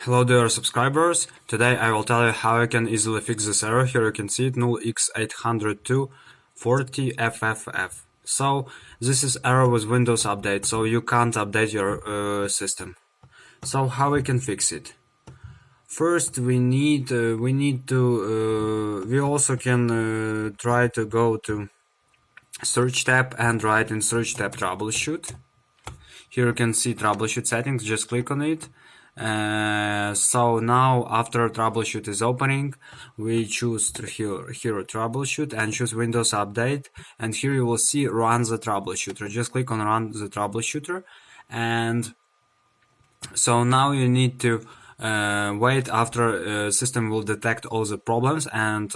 Hello dear subscribers, today I will tell you how you can easily fix this error. Here you can see it, 0x80240fff. So this is error with Windows update, so you can't update your system. So how we can fix it? First we also can try to go to search tab and write in search tab troubleshoot. Here you can see troubleshoot settings, just click on it. So now after troubleshoot is opening, we choose here troubleshoot and choose Windows update, and here you will see run the troubleshooter. Just click on run the troubleshooter, and so now you need to wait after system will detect all the problems and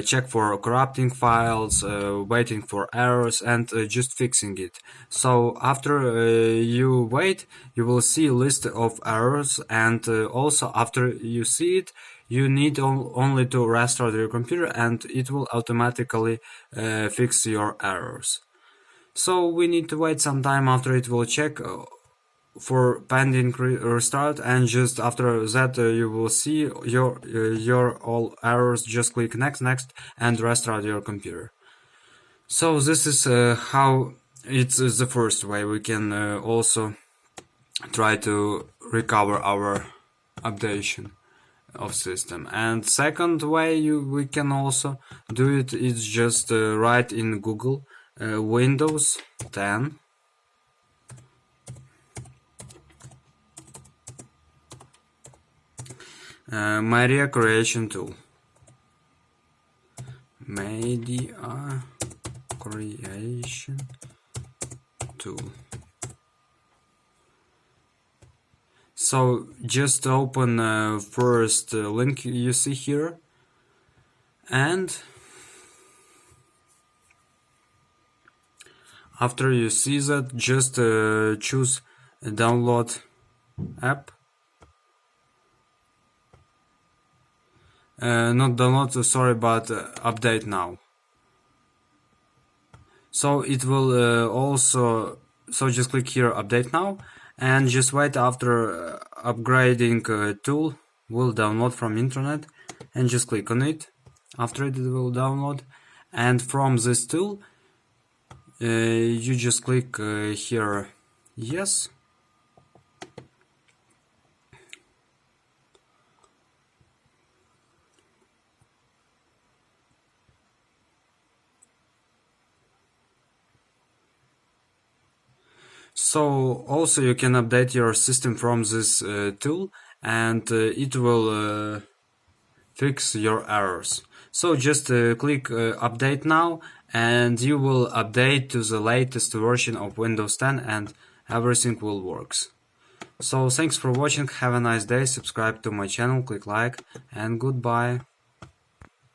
check for corrupting files, waiting for errors, and just fixing it. So after you wait, you will see a list of errors, and also after you see it, you need only to restart your computer and it will automatically fix your errors. So we need to wait some time after it will check for pending restart, and just after that you will see your all errors. Just click next and restart your computer. So this is how it's the first way. We can also try to recover our updation of system, and second way we can also do it is just write in Google Windows 10 media creation tool. Media creation tool. So just open first link you see here, and after you see that, just choose download app. Not download, sorry, but update now. So it will so just click here update now, and just wait after upgrading tool will download from internet, and just click on it. After it will download, and from this tool you just click here yes. So also you can update your system from this tool, and it will fix your errors. So just click update now, and you will update to the latest version of Windows 10 and everything will works. So thanks for watching, have a nice day, subscribe to my channel, click like, and goodbye.